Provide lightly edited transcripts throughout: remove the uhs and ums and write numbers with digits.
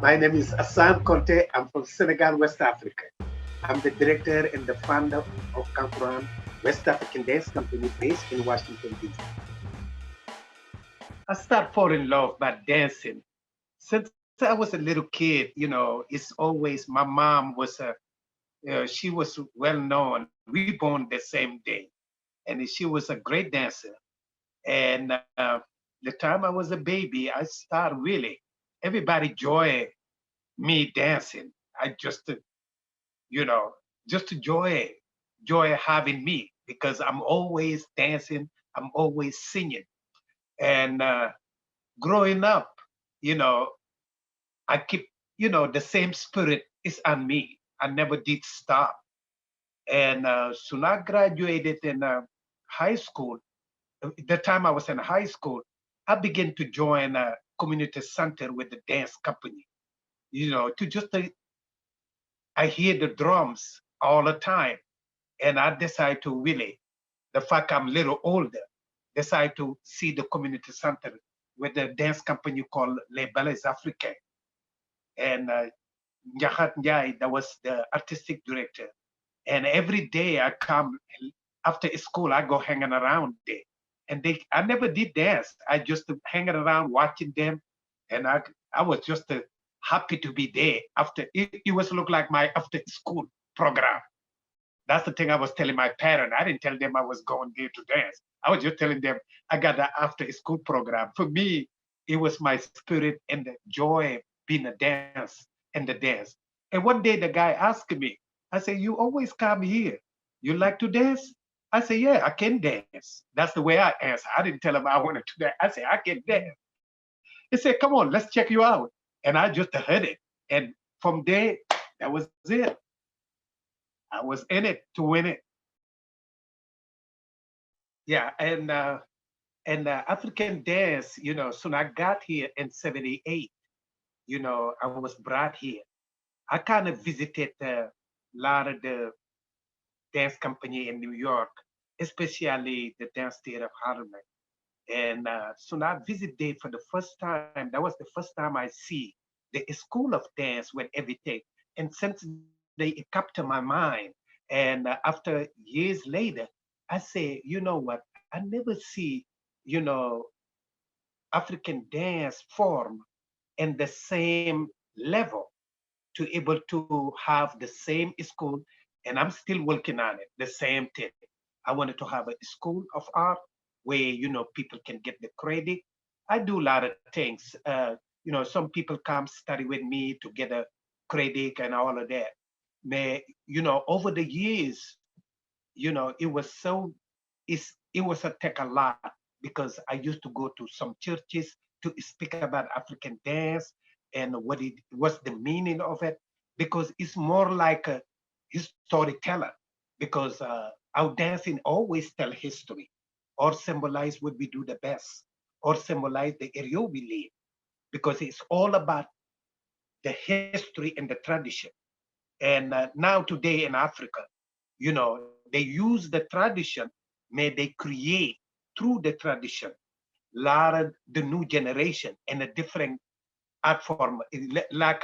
My name is Assane Konte. I'm from Senegal, West Africa. I'm the director and the founder of Kankuran West African Dance Company based in Washington, D.C. I started falling in love by dancing. Since I was a little kid, it's always my mom was she was well known. We born the same day, and she was a great dancer. And the time I was a baby, I started really. Everybody joy me dancing. I just, you know, just joy having me because I'm always dancing. I'm always singing. And growing up, you know, I keep, the same spirit is on me. I never did stop. And soon I graduated in high school. The time I was in high school, I began to join a community center with the dance company. To just I hear the drums all the time, and I decide to really, the fact I'm a little older, decide to see the community center with the dance company called Les Ballets Africains. And Njahat Njai, that was the artistic director. And every day I come after school, I go hanging around there. And I never did dance. I just hanging around watching them, and I was just happy to be there. After it was look like my after school program. That's the thing I was telling my parents. I didn't tell them I was going there to dance. I was just telling them I got the after school program. For me, it was my spirit and the joy being a dance and the dance. And one day the guy asked me, I said, "You always come here. You like to dance?" I said, "Yeah, I can dance." That's the way I answer. I didn't tell him I wanted to dance. I said, "I can dance." He said, "Come on, let's check you out." And I just heard it. And from there, that was it. I was in it to win it. Yeah, and African dance, soon I got here in '78. I was brought here. I kind of visited a lot of the dance company in New York, especially the dance theater of Harlem. And so I visited there for the first time. That was the first time I see the school of dance with everything. And since they captured my mind, and after years later, I say, you know what? I never see, you know, African dance form in the same level to able to have the same school, and I'm still working on it, the same thing. I wanted to have a school of art where, people can get the credit. I do a lot of things. Some people come study with me to get a credit and all of that. Over the years, it was it was a take a lot because I used to go to some churches to speak about African dance and what's the meaning of it, because it's more like a storyteller, because our dancing always tell history or symbolize what we do the best or symbolize the area we live, because it's all about the history and the tradition. And now today in Africa, they use the tradition, may they create through the tradition a lot of the new generation and a different art form, like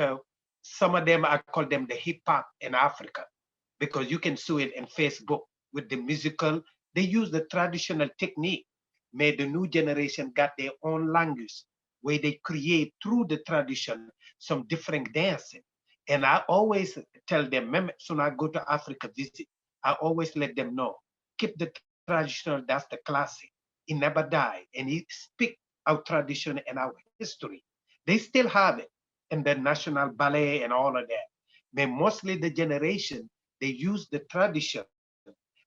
some of them I call them the hip hop in Africa, because you can see it in Facebook with the musical. They use the traditional technique. May the new generation got their own language where they create through the tradition some different dancing. And I always tell them, soon I go to Africa visit, I always let them know, keep the traditional, that's the classic. It never die. And it speak our tradition and our history. They still have it in the national ballet and all of that. But mostly the generation, they use the tradition.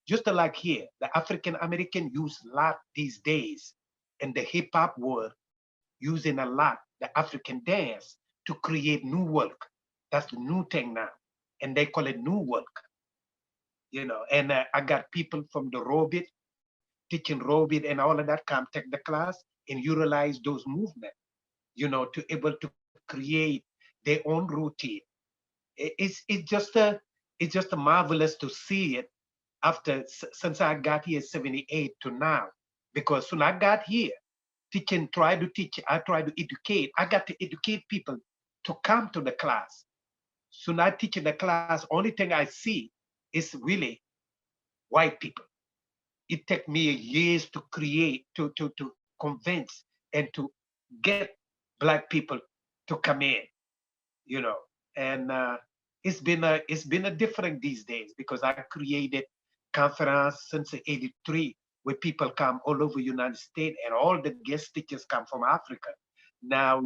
Just like here, the African American use a lot these days in the hip hop world, using a lot the African dance to create new work. That's the new thing now. And they call it new work, And I got people from the Robit, teaching Robit and all of that, come take the class and utilize those movements, to able to create their own routine. It's just a marvelous to see it after since I got here 78 to now. Because when I got here, try to teach, I try to educate. I got to educate people to come to the class. So I teach in the class, only thing I see is really white people. It took me years to create, to convince and to get black people to come in, you know. And it's been a different these days because I created conference since '83 where people come all over United States and all the guest teachers come from Africa. Now,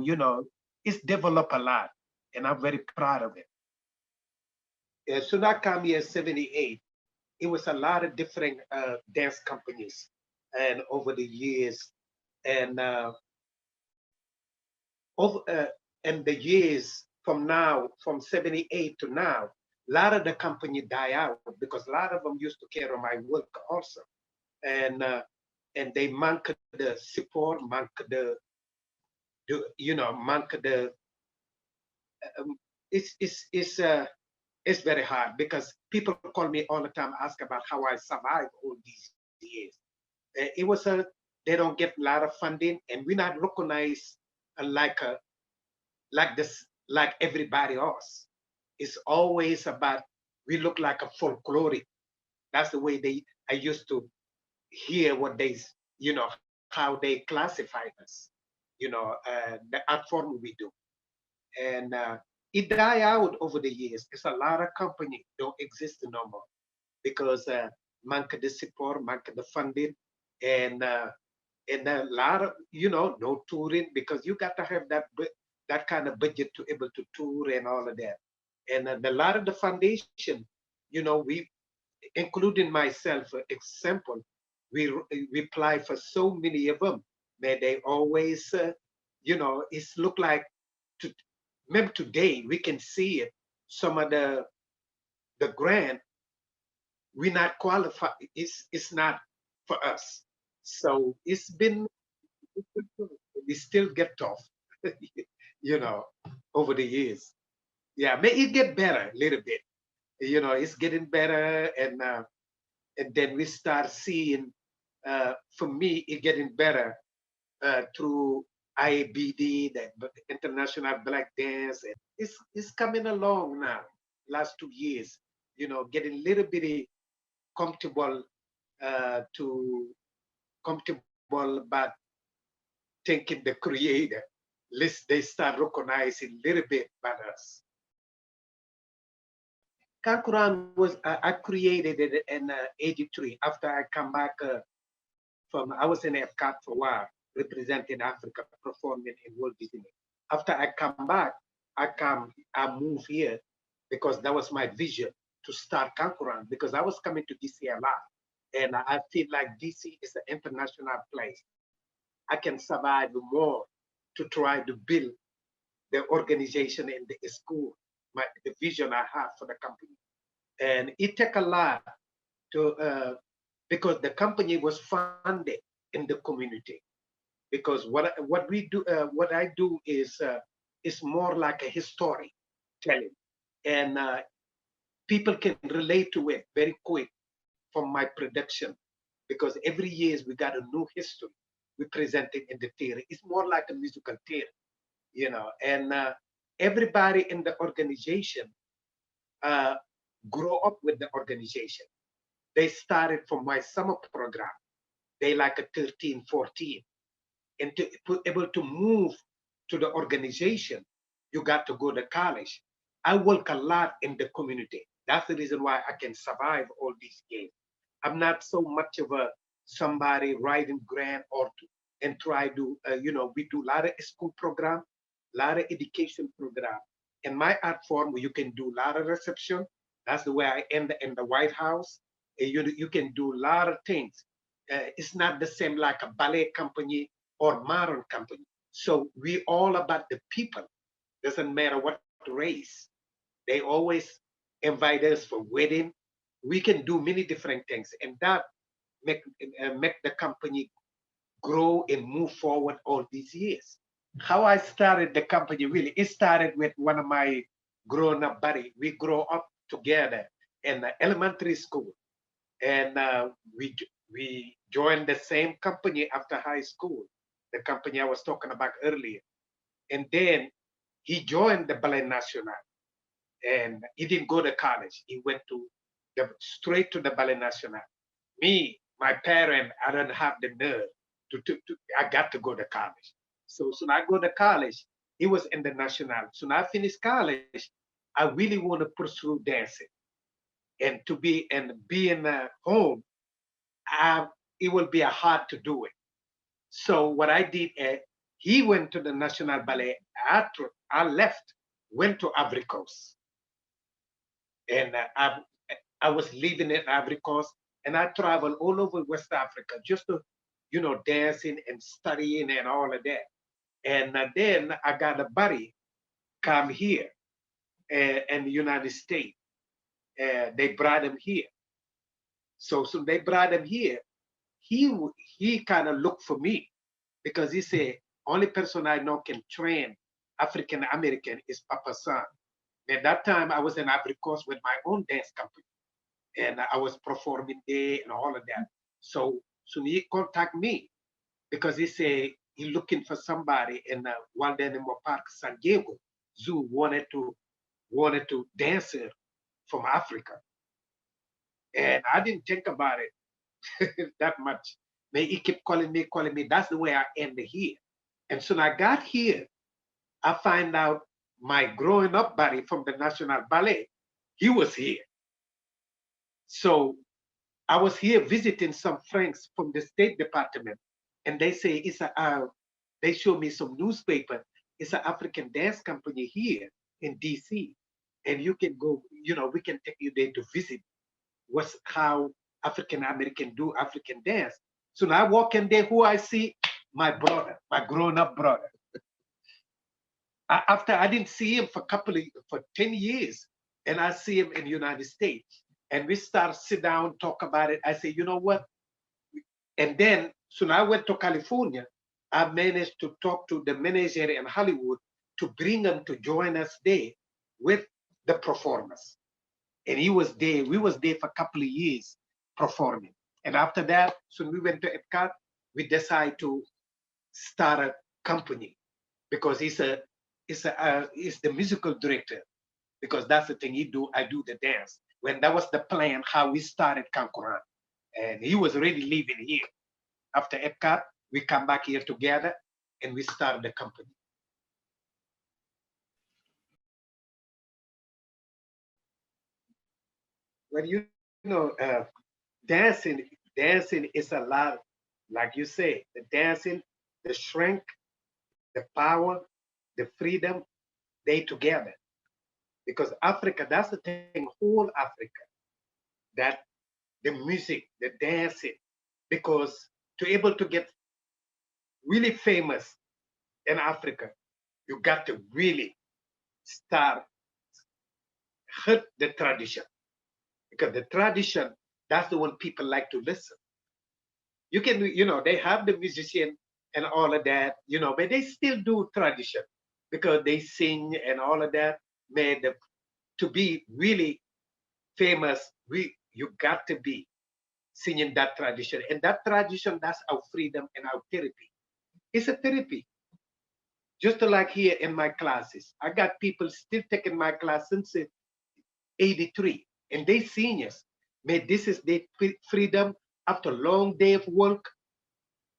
it's developed a lot, and I'm very proud of it. As soon as I come here in '78, it was a lot of different dance companies, and over the years, and over and the years from now, from '78 to now, a lot of the company die out because a lot of them used to carry my work also, and they mank the support, mank the it's it's it's uh it's very hard because people call me all the time, ask about how I survived all these years. It was they don't get a lot of funding, and we're not recognized like like this, like everybody else. It's always about we look like a folkloric. That's the way I used to hear what how they classified us, the art form we do. And it died out over the years. It's a lot of company don't exist no more because manca the support, manca the funding, and a lot of no touring because you got to have that kind of budget to able to tour and all of that. And a lot of the foundation, we including myself, for example, we apply for so many of them, but they always, it's look like to, maybe today we can see it. Some of the grant we not qualified. It's not for us. So we still get tough, you know, over the years. Yeah, may it get better a little bit. It's getting better, and then we start seeing. For me, it getting better through IABD, the International Black Dance. And it's coming along now. Last 2 years, getting a little bit comfortable to comfortable about thinking the creator. Let's they start recognizing a little bit about us. Kankuran I created it in '83 after I come back from I was in FCAT for a while, representing Africa, performing in World Business. After I come back, I move here because that was my vision to start Kankuran because I was coming to DC a lot. And I feel like DC is an international place. I can survive more to try to build the organization and the school, the vision I have for the company. And it took a lot to, because the company was funded in the community. Because what I do is more like a history telling, and people can relate to it very quick from my production because every year we got a new history we present it in the theater. It's more like a musical theater, and everybody in the organization uh, grow up with the organization. They started from my summer program. They like a 13, 14. And to be able to move to the organization, you got to go to college. I work a lot in the community. That's the reason why I can survive all these years. I'm not so much of a somebody writing grant and try to, we do a lot of school program, a lot of education program. In my art form, you can do a lot of reception. That's the way I end in the White House. You can do a lot of things. It's not the same like a ballet company or modern company. So we all about the people. Doesn't matter what race. They always invite us for wedding. We can do many different things, and that make make the company grow and move forward all these years. How I started the company really, it started with one of my grown up buddy. We grow up together in the elementary school, and we joined the same company after high school, the company I was talking about earlier. And then he joined the Ballet National, and he didn't go to college. He went to straight to the Ballet National. Me, my parent, I don't have the nerve I got to go to college. So soon I go to college, he was in the National. Soon I finished college, I really want to pursue dancing and to be and being home. I, it will be hard to do it. So what I did, he went to the National Ballet. I left, went to Ivory Coast, and I was living in Ivory Coast, and I traveled all over West Africa just to, dancing and studying and all of that. And then I got a buddy come here in the United States. They brought him here. So they brought him here. He kind of looked for me because he said, only person I know can train African American is Papa San. At that time, I was in Ivory Coast with my own dance company, and I was performing there and all of that. So he contact me because he said he looking for somebody in Waldenemo Park, San Diego. Zoo wanted to dance from Africa, and I didn't think about it that much. But he kept calling me. That's the way I ended here. And so when I got here, I find out my growing up buddy from the National Ballet, he was here. So I was here visiting some friends from the State Department, and they say they show me some newspaper. It's an African dance company here in DC, and you can go. We can take you there to visit. What's how African American do African dance. So now I walk in there, who I see, my brother, my grown-up brother. After I didn't see him for 10 years, and I see him in the United States, and we start sit down talk about it. I say, you know what? And then so I went to California. I managed to talk to the manager in Hollywood to bring him to join us there with the performers. And he was there. We was there for a couple of years performing. And after that, so we went to Epcot. We decided to start a company because he's the musical director, because that's the thing he do. I do the dance. When that was the plan, how we started Kankuran, and he was already living here. After Epcot, we come back here together, and we started the company. Well, dancing, dancing is a lot, like you say, the dancing, the strength, the power, the freedom, they together. Because Africa, that's the thing, whole Africa, that the music, the dancing, because to able to get really famous in Africa, you got to really start hurt the tradition, because the tradition, that's the one people like to listen. You can, they have the musician and all of that, but they still do tradition because they sing and all of that. Man, to be really famous, you got to be singing that tradition. And that tradition, that's our freedom and our therapy. It's a therapy. Just like here in my classes, I got people still taking my class since 83, and they seniors. Man, this is their freedom after a long day of work.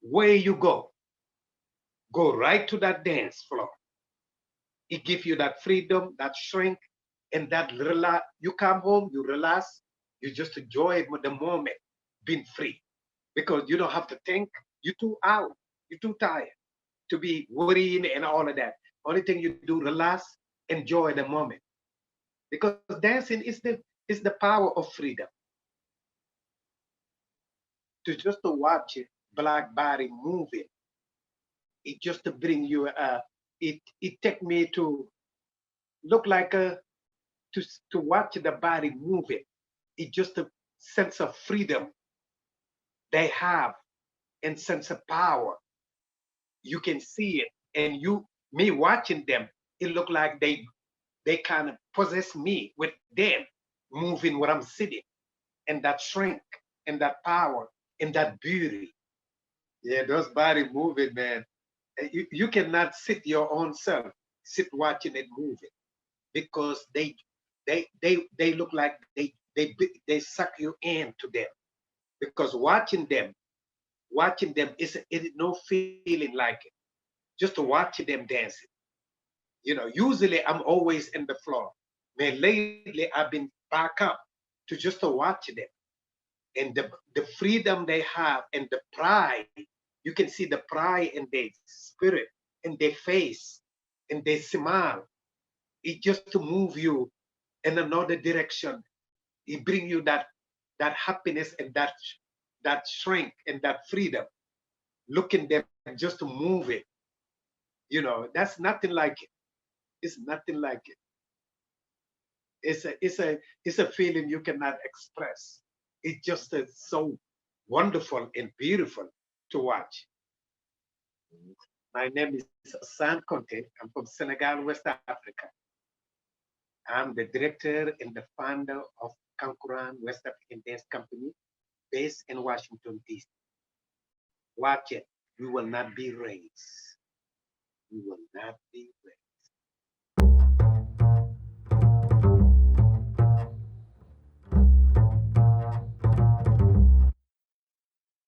Where you go right to that dance floor. It gives you that freedom, that strength, and that relax. You come home, you relax, you just enjoy the moment, being free, because you don't have to think. You're too out, you're too tired to be worrying and all of that. Only thing you do, relax, enjoy the moment, because dancing is the power of freedom. To just to watch it, black body moving, it just to bring you. It take me to look like to watch the body moving. It's just a sense of freedom they have and sense of power. You can see it, and me watching them, it look like they kind of possess me with them moving where I'm sitting, and that strength and that power and that beauty. Yeah, those body moving, man. You cannot sit your own self. sit watching it moving because they look like they suck you into them because watching them is no feeling like it. Just to watch them dancing. Usually I'm always in the floor. Man, lately I've been back up to just to watch them and the freedom they have and the pride. You can see the pride in their spirit, in their face, in their smile. It just to move you in another direction. It bring you that happiness and that strength and that freedom. Looking them just to move it. That's nothing like it. It's nothing like it. It's a feeling you cannot express. It just is so wonderful and beautiful to watch. My name is Assane Konte. I'm from Senegal, West Africa. I'm the director and the founder of Kankuran West African Dance Company based in Washington, D.C. Watch it. We will not be raised. We will not be raised.